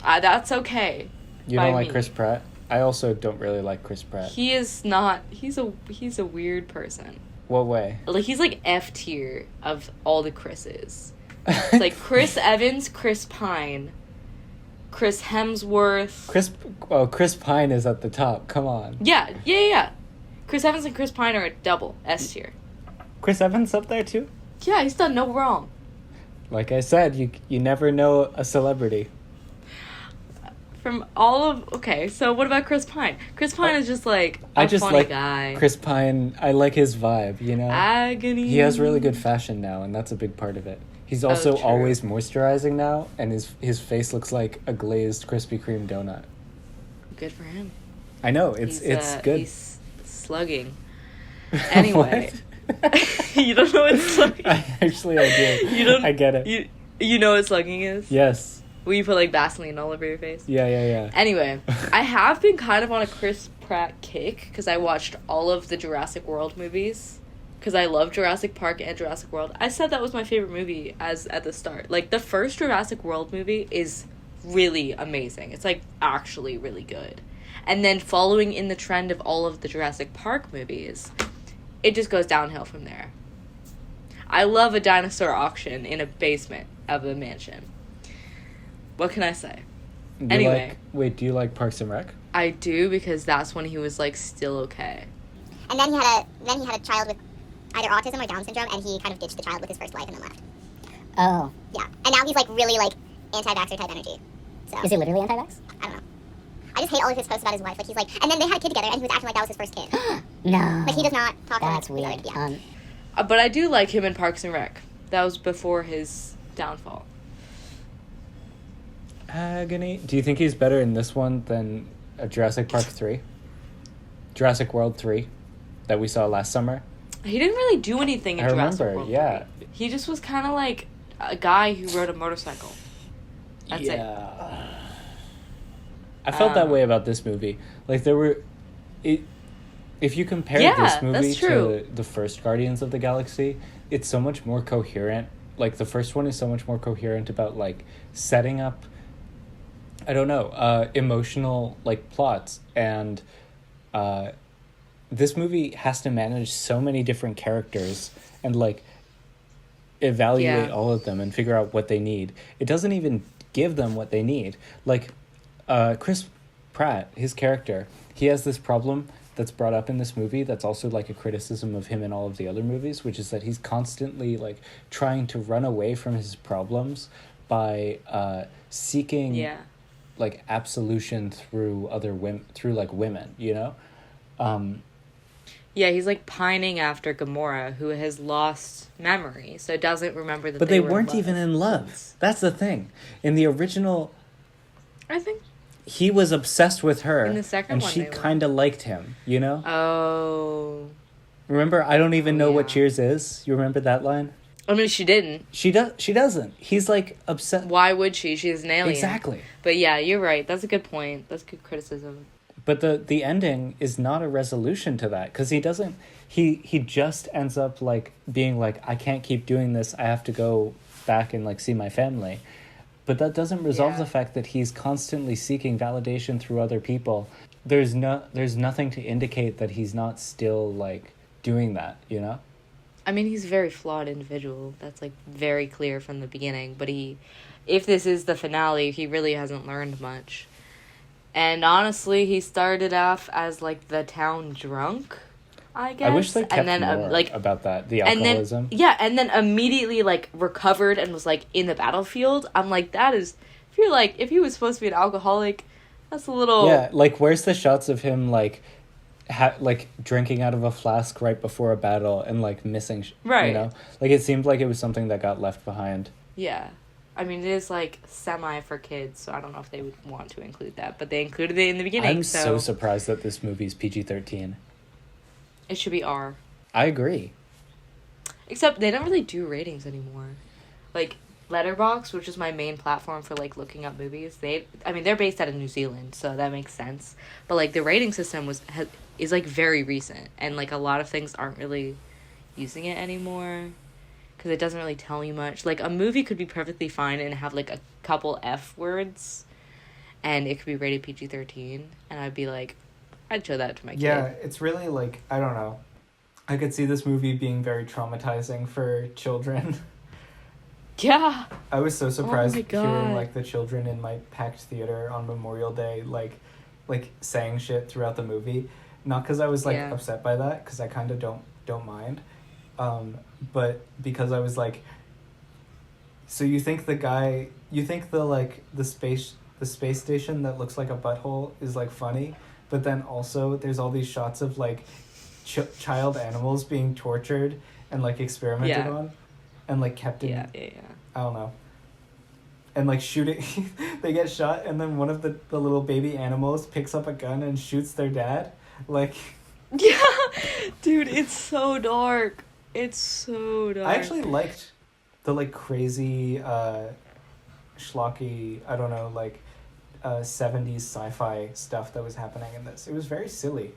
That's okay. You don't like Chris Pratt? I also don't really like Chris Pratt. He is not... He's a weird person. What way? Like, he's like F tier of all the Chris's. It's like Chris Evans, Chris Pine, Chris Hemsworth. Chris Pine is at the top. Come on. Yeah. Chris Evans and Chris Pine are a double S tier. Chris Evans up there too? Yeah, he's done no wrong. Like I said, you never know a celebrity. Okay, so what about Chris Pine? Chris Pine is just like a funny guy. Chris Pine, I like his vibe, you know? Agony. He has really good fashion now, and that's a big part of it. He's also always moisturizing now, and his face looks like a glazed Krispy Kreme donut. Good for him. I know, it's good. He's slugging. Anyway. You don't know what slugging is? Actually, I do. I get it. You know what slugging is? Yes. Will you put, like, Vaseline all over your face? Yeah. Anyway, I have been kind of on a Chris Pratt kick, because I watched all of the Jurassic World movies, because I love Jurassic Park and Jurassic World. I said that was my favorite movie at the start. Like, the first Jurassic World movie is really amazing. It's, like, actually really good. And then following in the trend of all of the Jurassic Park movies, it just goes downhill from there. I love a dinosaur auction in a basement of a mansion. What can I say? Do you like Parks and Rec? I do, because that's when he was, like, still okay. And then he had a child with either autism or Down syndrome, and he kind of ditched the child with his first wife and then left. Oh. Yeah. And now he's, like, really, like, anti-vaxxer type energy. So. Is he literally anti-vax? I don't know. I just hate all of his posts about his wife. Like, he's like... And then they had a kid together, and he was acting like that was his first kid. No. Like, he does not talk That's like... weird. Yeah. But I do like him in Parks and Rec. That was before his downfall. Agony. Do you think he's better in this one than Jurassic Park 3? Jurassic World 3 that we saw last summer? He didn't really do anything in Jurassic World 3. Yeah. He just was kind of like a guy who rode a motorcycle. That's it. I felt that way about this movie. Like, if you compare this movie to the first Guardians of the Galaxy, it's so much more coherent. Like, the first one is so much more coherent about, like, setting up, I don't know, emotional, like, plots. And this movie has to manage so many different characters and, like, evaluate all of them and figure out what they need. It doesn't even give them what they need. Like, Chris Pratt, his character, he has this problem that's brought up in this movie that's also, like, a criticism of him in all of the other movies, which is that he's constantly, like, trying to run away from his problems by seeking like absolution through other women, through, like, women, you know? He's, like, pining after Gamora, who has lost memory, so doesn't remember that but they weren't even in love. That's the thing. In the original, I think he was obsessed with her, in the second and one she kind of liked him, you know? Oh. Remember, I don't even know what Cheers is? You remember that line? I mean, she didn't. She doesn't. He's, like, upset. Why would she? She's an alien. Exactly. But yeah, you're right. That's a good point. That's good criticism. But the ending is not a resolution to that, because he doesn't... He just ends up, like, being like, I can't keep doing this. I have to go back and, like, see my family. But that doesn't resolve the fact that he's constantly seeking validation through other people. There's nothing to indicate that he's not still, like, doing that, you know? I mean, he's a very flawed individual. That's, like, very clear from the beginning. But if this is the finale, he really hasn't learned much. And honestly, he started off as, like, the town drunk, I guess. I wish they kept more about that, the alcoholism. And then immediately, like, recovered and was, like, in the battlefield. I'm like, that is... if he was supposed to be an alcoholic, that's a little... Yeah, like, where's the shots of him, like... like drinking out of a flask right before a battle and, like, missing, right? You know, like, it seemed like it was something that got left behind. Yeah. I mean, it is, like, semi for kids, so I don't know if they would want to include that. But they included it in the beginning, I'm so surprised that this movie's PG-13. It should be R. I agree. Except they don't really do ratings anymore. Like, Letterboxd, which is my main platform for, like, looking up movies, they're based out of New Zealand, so that makes sense. But, like, the rating system is like, very recent. And, like, a lot of things aren't really using it anymore. Because it doesn't really tell you much. Like, a movie could be perfectly fine and have, like, a couple F words. And it could be rated PG-13. And I'd be like, I'd show that to my kid. Yeah, it's really, like, I don't know. I could see this movie being very traumatizing for children. Yeah. I was so surprised Oh my God. hearing, like, the children in my packed theater on Memorial Day, like saying shit throughout the movie. Not because I was, like, upset by that, because I kind of don't mind. But because I was like, so you think the space station that looks like a butthole is, like, funny, but then also there's all these shots of, like, child animals being tortured and, like, experimented on and, like, kept in I don't know, and, like, shooting they get shot and then one of the little baby animals picks up a gun and shoots their dad, like. Yeah, dude, it's so dark. It's so dark. I actually liked the, like, crazy schlocky, I don't know, like 70s sci-fi stuff that was happening in this. It was very silly.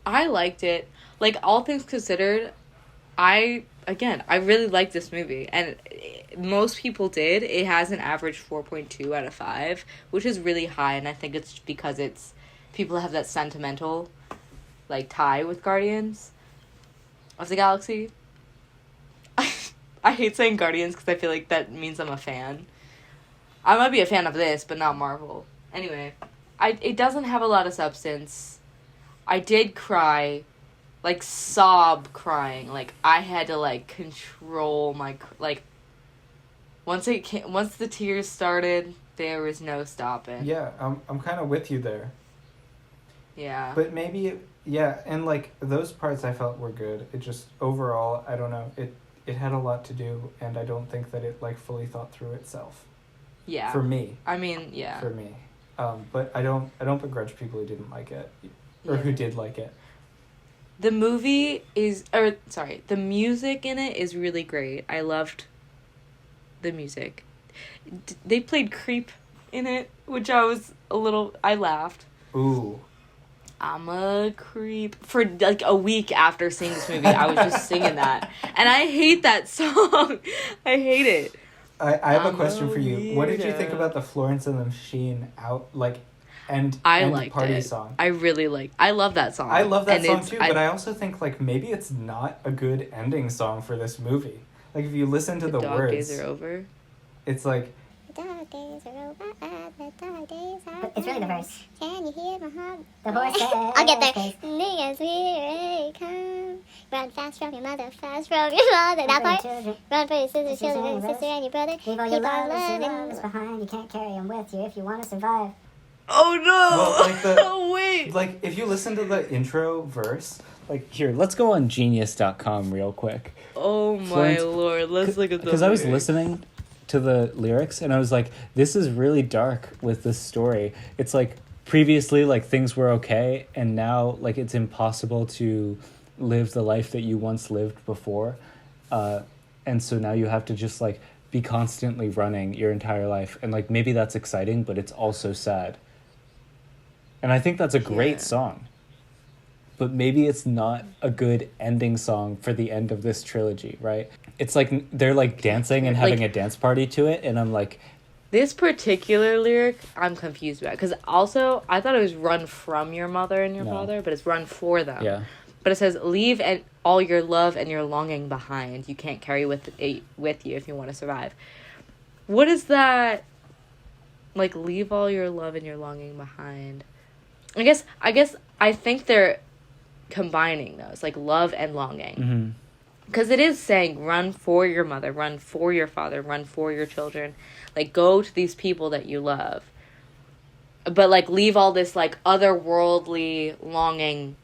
I liked it. Like, all things considered, I really liked this movie. And most people did. It has an average 4.2 out of 5, which is really high. And I think it's because people have that sentimental, like, tie with Guardians of the Galaxy. I hate saying Guardians because I feel like that means I'm a fan. I might be a fan of this, but not Marvel. Anyway, it doesn't have a lot of substance. I did cry, like, sob crying. Like, I had to, like, control my, like, once the tears started, there was no stopping. Yeah, I'm kind of with you there. Yeah. But maybe, and, like, those parts I felt were good. It just, overall, I don't know, it had a lot to do, and I don't think that it, like, fully thought through itself. Yeah. For me. I mean, yeah. For me. But I don't begrudge people who didn't like it. Or who did like it. The music in it is really great. I loved the music. They played Creep in it, which I laughed. Ooh. I'm a creep. For, like, a week after seeing this movie, I was just singing that. And I hate that song. I hate it. I have a question for you. What did you think about the Florence and the Machine end party song? I love that song. I love that song too, but I also think, like, maybe it's not a good ending song for this movie. Like, if you listen to the words, dark days are over. It's like, the dark days are over, the dark days are It's really the verse. Can you hear my heart? The horse I'll get there. Niggas, here they come. Run fast from your mother, fast from your mother. That part. Run for your sister, children, and sister, and your brother. Leave all your lovers behind. You can't carry them with you if you want to survive. Oh no! well, like Oh wait! like, if you listen to the intro verse, Like, here, let's go on genius.com real quick. Oh my lord, let's look at the Because I was listening to the lyrics and I was like, this is really dark with this story. It's like, previously, like, things were okay, and now, like, it's impossible to live the life that you once lived before. And so now you have to just, like, be constantly running your entire life. And, like, maybe that's exciting, but it's also sad. And I think that's a great song. But maybe it's not a good ending song for the end of this trilogy, right? It's like they're, like, dancing and having, like, a dance party to it, and I'm like... This particular lyric, I'm confused about. Because also, I thought it was run from your mother and your father, but it's run for them. Yeah. But it says, leave all your love and your longing behind. You can't carry with you if you want to survive. What is that? Like, leave all your love and your longing behind. I think they're combining those, like, love and longing. Because it is saying, run for your mother, run for your father, run for your children. Like, go to these people that you love. But, like, leave all this, like, otherworldly longing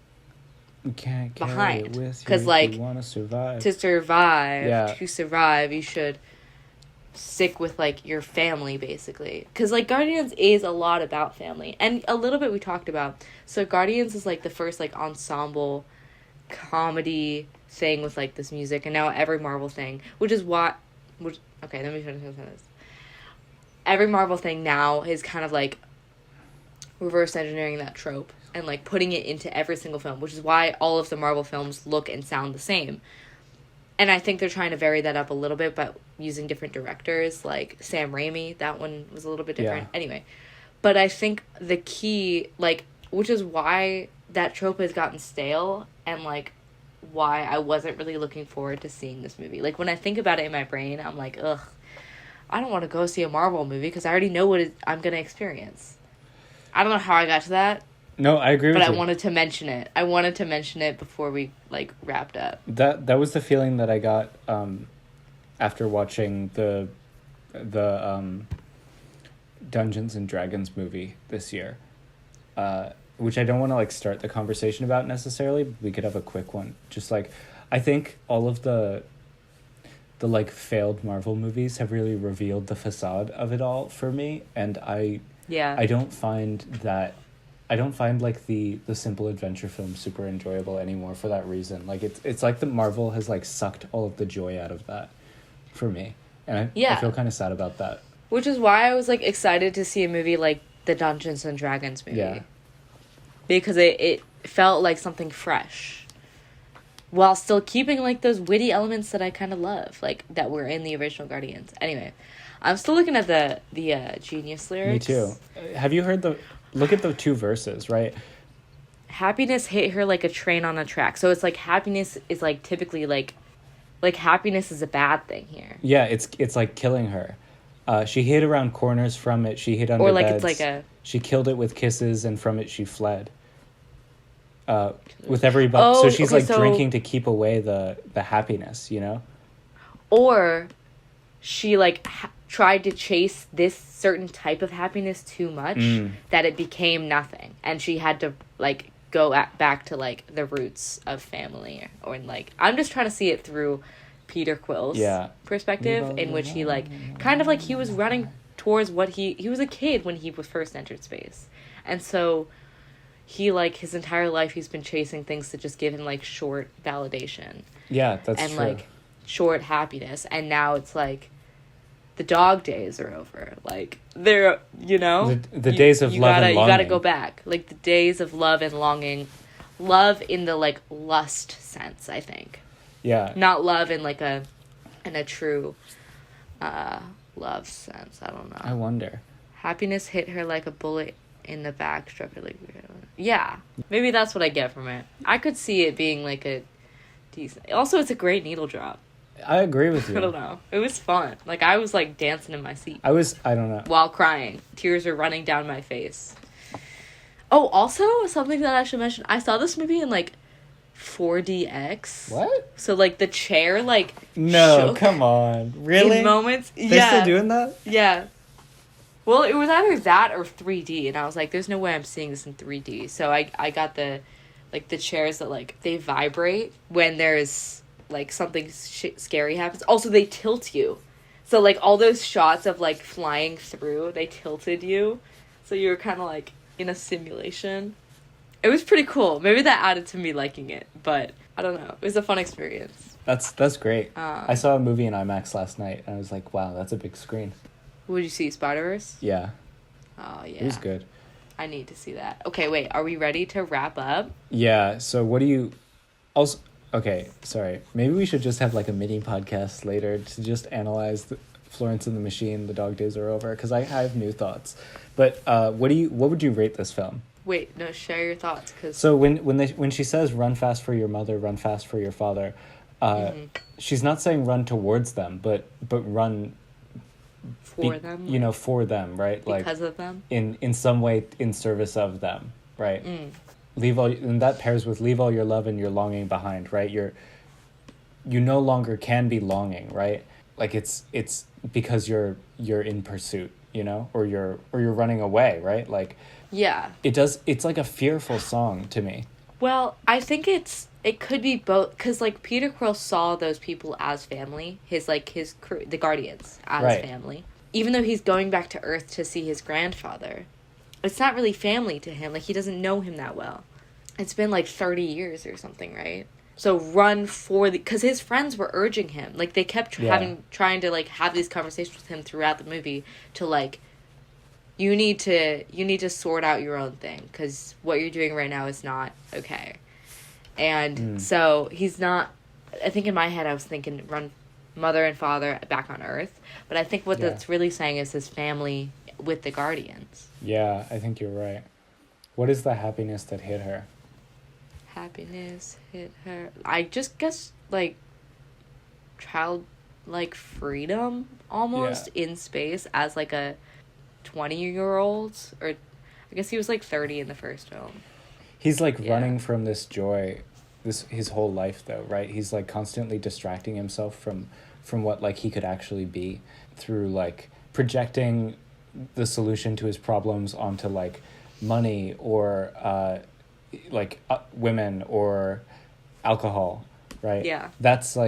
You can't carry behind. it with you Because, if like, you want to survive. to survive, you should stick with, like, your family, basically. Because, like, Guardians is a lot about family. And a little bit we talked about. So Guardians is, like, the first, like, ensemble comedy thing with, like, this music. And now every Marvel thing, okay, let me finish this. Every Marvel thing now is kind of, like, reverse engineering that trope and, like, putting it into every single film, which is why all of the Marvel films look and sound the same. And I think they're trying to vary that up a little bit, but using different directors, like Sam Raimi. That one was a little bit different. Yeah. Anyway, but I think the key, like, which is why that trope has gotten stale, and, like, why I wasn't really looking forward to seeing this movie. Like, when I think about it in my brain, I'm like, ugh, I don't want to go see a Marvel movie because I already know what I'm going to experience. I don't know how I got to that. No, I agree with you. But I wanted to mention it. I wanted to mention it before we, like, wrapped up. That was the feeling that I got after watching the Dungeons and Dragons movie this year, which I don't want to, like, start the conversation about necessarily, but we could have a quick one. Just, like, I think all of the like, failed Marvel movies have really revealed the facade of it all for me, and I don't find like the simple adventure film super enjoyable anymore for that reason. Like, it's like the Marvel has, like, sucked all of the joy out of that for me, and I feel kind of sad about that. Which is why I was, like, excited to see a movie like the Dungeons and Dragons movie, because it felt like something fresh, while still keeping, like, those witty elements that I kind of love, like, that were in the original Guardians. Anyway, I'm still looking at the Genius lyrics. Me too. Have you heard look at the two verses, right? Happiness hit her like a train on a track. So it's like happiness is, like, typically, like happiness is a bad thing here. Yeah, it's like killing her. She hid around corners from it. She hid under or, like, beds. It's like She killed it with kisses, and from it she fled. With every so she's, okay, drinking to keep away the happiness, you know? Or she, like, tried to chase this certain type of happiness too much that it became nothing, and she had to, like, go back to, like, the roots of family, or like, I'm just trying to see it through Peter Quill's perspective, in which he, like, kind of, like, he was running towards what he was a kid when he was first entered space, and so he, like, his entire life he's been chasing things to just give him, like, short validation. Yeah, that's and true. Like, short happiness, and now it's like the dog days are over. Like, they're, you know, the days of love and longing. You gotta go back. Like, the days of love and longing. Love in the, like, lust sense, I think. Yeah. Not love in, like, in a true love sense. I don't know. I wonder. Happiness hit her like a bullet in the back, struck her like... Yeah. Maybe that's what I get from it. I could see it being, like, a decent... Also, it's a great needle drop. I agree with you. I don't know. It was fun. Like, I was, like, dancing in my seat. I don't know. While crying. Tears were running down my face. Oh, also, something that I should mention. I saw this movie in, like, 4DX. What? So, like, the chair, like, no, come on. Really? In moments. They're still doing that? Yeah. Well, it was either that or 3D, and I was like, there's no way I'm seeing this in 3D. So I got the chairs that, like, they vibrate when there's, like, something scary happens. Also, they tilt you. So, like, all those shots of, like, flying through, they tilted you. So you were kind of, like, in a simulation. It was pretty cool. Maybe that added to me liking it, but I don't know. It was a fun experience. That's great. I saw a movie in IMAX last night, and I was like, wow, that's a big screen. What did you see, Spider-Verse? Yeah. Oh, yeah. It was good. I need to see that. Okay, wait, are we ready to wrap up? Yeah, so what do you... Also, okay, sorry. Maybe we should just have, like, a mini podcast later to just analyze Florence and the Machine, The Dog Days Are Over, because I have new thoughts. But what would you rate this film? Wait, no, share your thoughts, because... So when she says, run fast for your mother, run fast for your father, she's not saying run towards them, but run... For them? You know, for them, right? Because of them? In some way, in service of them, right? And that pairs with leave all your love and your longing behind, right? You no longer can be longing, right? Like, it's because you're in pursuit, you know, or you're running away, right? Like, yeah, it's like a fearful song to me. Well, I think it could be both, because like Peter Quill saw those people as family, his crew, the Guardians, as family. Even though he's going back to Earth to see his grandfather, it's not really family to him. Like, he doesn't know him that well. It's been like 30 years or something, right? So run for because his friends were urging him. Like, they kept trying to like have these conversations with him throughout the movie to like, you need to sort out your own thing, because what you're doing right now is not okay. And so he's not, I think in my head I was thinking run mother and father back on Earth, but I think what that's really saying is his family with the Guardians. Yeah, I think you're right. What is the happiness that hit her? Happiness hit her, I just guess like childlike freedom almost in space as like a 20-year-old, or I guess he was like 30 in the first film. He's like running from this joy, his whole life though, right? He's like constantly distracting himself from what like he could actually be through like projecting the solution to his problems onto like money or women or alcohol, right? Yeah. That's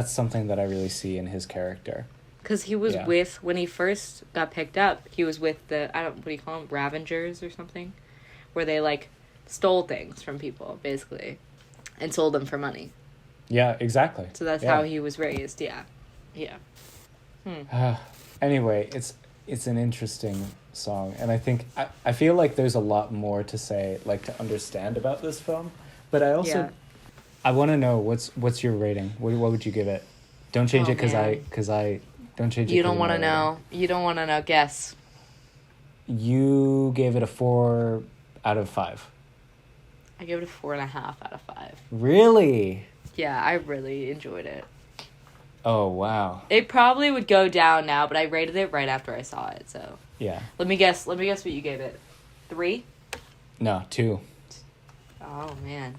something that I really see in his character. Because he was when he first got picked up, he was with what do you call them? Ravengers or something? Where they, like, stole things from people, basically, and sold them for money. Yeah, exactly. So that's how he was raised, yeah. Anyway, it's an interesting song, and I think, I feel like there's a lot more to say, like, to understand about this film, but I also, I want to know, what's your rating? What would you give it? Don't change it, because I don't change it. You don't want to know. You don't want to know. Guess. You gave it a 4 out of 5. I gave it a 4.5 out of 5. Really? Yeah, I really enjoyed it. Oh, wow. It probably would go down now, but I rated it right after I saw it, so. Yeah. Let me guess what you gave it. 3? No, 2. Oh, man.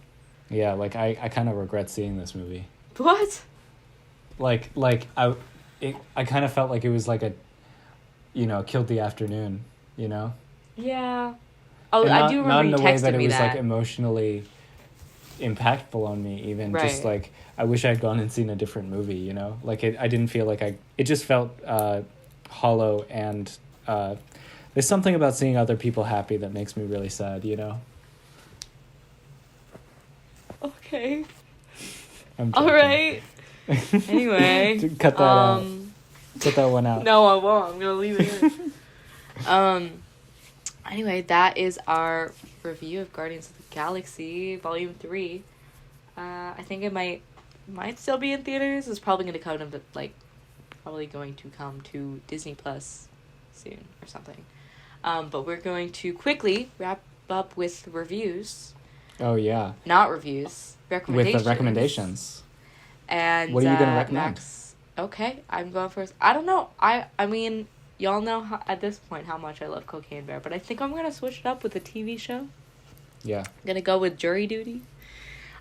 Yeah, like, I kind of regret seeing this movie. What? I kind of felt like it was like killed the afternoon, you know? Yeah. Oh, I do remember not in you a way texted that it me was that. like emotionally impactful on me, even just like I wish I had gone and seen a different movie, you know? Like I didn't feel like it just felt hollow, and there's something about seeing other people happy that makes me really sad, you know? Okay. I'm joking. All right. Anyway. Cut that out. Cut that one out. No, I won't. I'm going to leave it in. Anyway, that is our review of Guardians of the Galaxy Volume 3. I think it might still be in theaters. It's probably going to come to Disney Plus soon or something. But we're going to quickly wrap up with reviews. Oh, yeah. Not reviews. Recommendations. With the recommendations. And what are you going to recommend? Max, okay, I'm going first. I don't know. I mean, y'all know at this point how much I love Cocaine Bear, but I think I'm going to switch it up with a TV show. Yeah. I'm going to go with Jury Duty.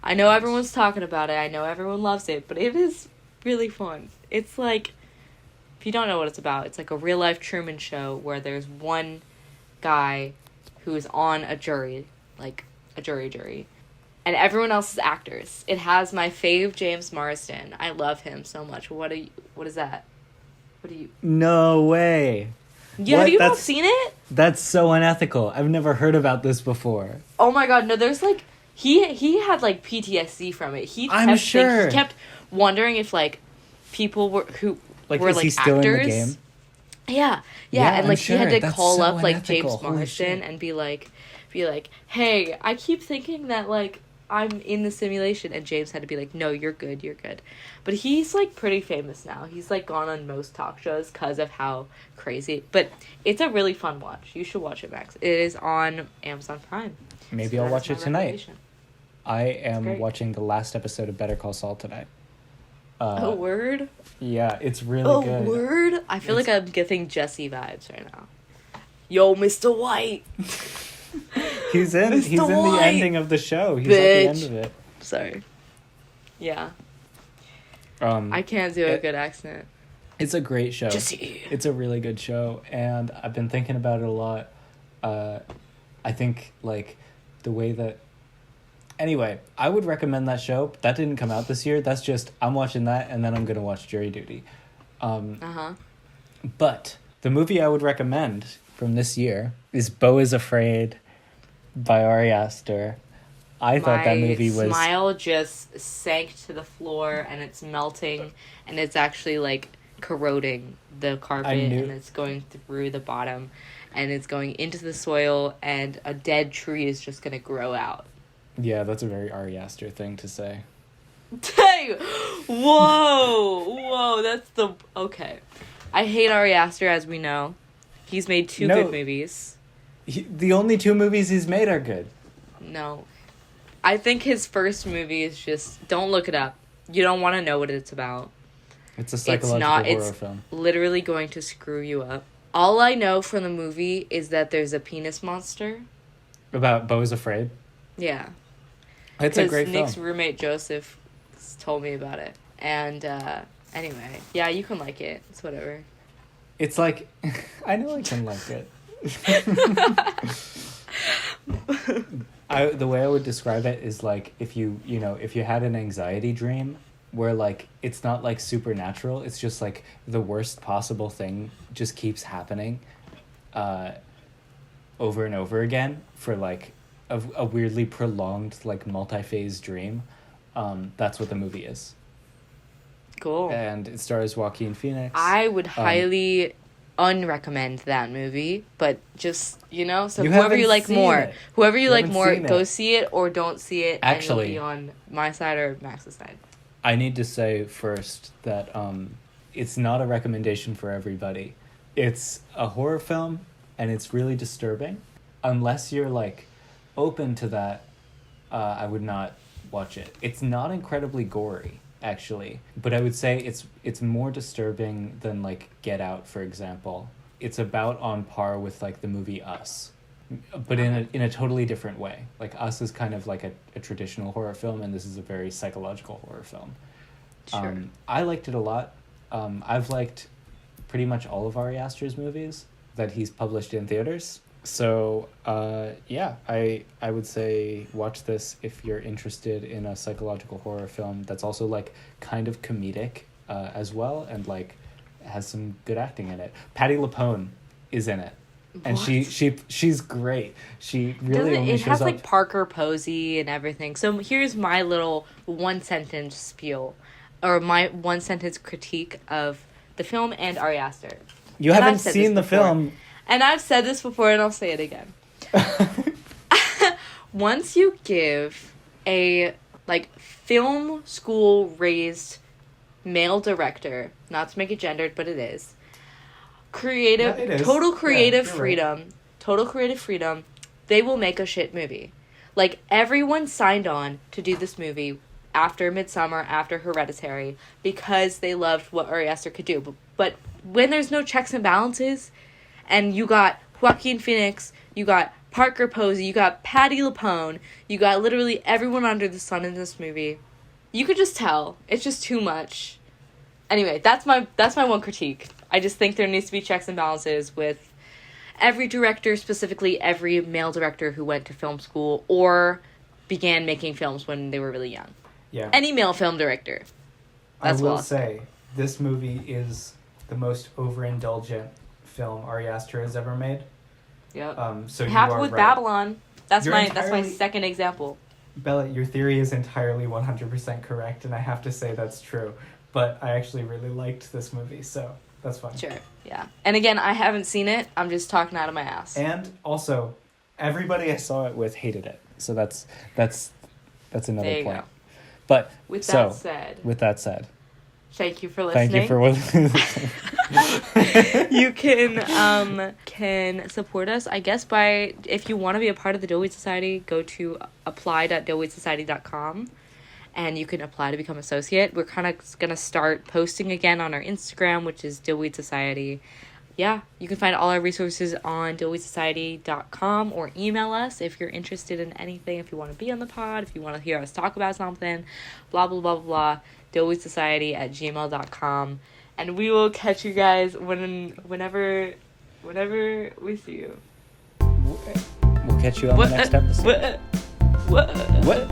I know everyone's talking about it. I know everyone loves it, but it is really fun. It's like, if you don't know what it's about, it's like a real-life Truman Show where there's one guy who is on a jury, like a jury. And everyone else is actors. It has my fave James Marsden. I love him so much. What is that? No way. Yeah, have you not seen it? That's so unethical. I've never heard about this before. Oh my god, no, there's like he had like PTSD from it. He kept wondering if like people were is he still actors. In the game? Yeah, and like he had to call up like James Marsden and be like, hey, I keep thinking that like I'm in the simulation, and James had to be like, no, you're good. But he's like pretty famous now. He's like gone on most talk shows because of how crazy. But it's a really fun watch. You should watch it, Max. It is on Amazon Prime. Maybe I'll watch it tonight. I am watching the last episode of Better Call Saul tonight. Oh, word? Yeah, it's really good. Oh, word? I feel like I'm getting Jesse vibes right now. Yo, Mr. White. He's in the ending of the show. He's at the end of it. Sorry. Yeah. I can't do a good accent. It's a great show. Jesse. It's a really good show, and I've been thinking about it a lot. I think like the way that Anyway, I would recommend that show. That didn't come out this year. That's just, I'm watching that, and then I'm going to watch Jury Duty. But the movie I would recommend from this year is Beau is Afraid by Ari Aster. I thought that movie was... My smile just sank to the floor, and it's melting, and it's actually, like, corroding the carpet, and it's going through the bottom, and it's going into the soil, and a dead tree is just going to grow out. Yeah, that's a very Ari Aster thing to say. Whoa, that's the... Okay. I hate Ari Aster, as we know. He's made two good movies. The only 2 movies he's made are good. No. I think his first movie is just... Don't look it up. You don't want to know what it's about. It's a psychological horror film. It's literally going to screw you up. All I know from the movie is that there's a penis monster. About Beau is Afraid? Yeah. It's a great Nick's film. roommate Joseph told me about it. And anyway, yeah, you can like it. It's whatever. It's like... I know I can like it. The way I would describe it is like if you had an anxiety dream where like it's not like supernatural, it's just like the worst possible thing just keeps happening over and over again for like a weirdly prolonged like multi-phase dream. That's what the movie is. Cool. And it stars Joaquin Phoenix. I would highly unrecommend that movie, but just, so You whoever you haven't like seen more, it. whoever you like haven't more, seen go it. see it or don't see it. Actually, and you'll be on my side or Max's side. I need to say first that it's not a recommendation for everybody. It's a horror film, and it's really disturbing. Unless you're, like, open to that, I would not watch it. It's not incredibly gory, actually. But I would say it's more disturbing than, like, Get Out, for example. It's about on par with, like, the movie Us. But in a totally different way. Like, Us is kind of like a traditional horror film, and this is a very psychological horror film. Sure. I liked it a lot. I've liked pretty much all of Ari Aster's movies that he's published in theaters. So, yeah, I would say watch this if you're interested in a psychological horror film that's also, like, kind of comedic as well, and, like, has some good acting in it. Patti LuPone is in it. And she's great. She really only shows up... It has, like, Parker Posey and everything. So here's my little one-sentence spiel, or my one-sentence critique of the film and Ari Aster. You haven't seen the film. And I've said this before, and I'll say it again. Once you give a, like, film school-raised male director, not to make it gendered, but it is, total creative freedom, they will make a shit movie. Like, everyone signed on to do this movie after Midsommar, after Hereditary, because they loved what Ari Aster could do. But when there's no checks and balances, and you got Joaquin Phoenix, you got Parker Posey, you got Patti LuPone, you got literally everyone under the sun in this movie, you could just tell. It's just too much. Anyway, that's my one critique. I just think there needs to be checks and balances with every director, specifically every male director who went to film school or began making films when they were really young. Yeah. Any male film director. I will say, this movie is the most overindulgent film Ari Aster has ever made. Yep. So happened with right. Babylon. That's You're my second example. Bella, your theory is entirely 100% correct, and I have to say that's true. But I actually really liked this movie, so that's fine. Sure, yeah. And again, I haven't seen it. I'm just talking out of my ass. And also, everybody I saw it with hated it. So that's another there you point. Go. But with that said, thank you for listening. Thank you for listening. You can support us, I guess, by, if you want to be a part of the Dillweed Society, go to apply.dillweedsociety.com and you can apply to become associate. We're kind of going to start posting again on our Instagram, which is Dillweed Society. Yeah, you can find all our resources on dillweedsociety.com or email us if you're interested in anything, if you want to be on the pod, if you want to hear us talk about something, blah, blah, blah, blah, dillweedsociety@gmail.com. And we will catch you guys whenever we see you. We'll catch you on the next episode. What? What?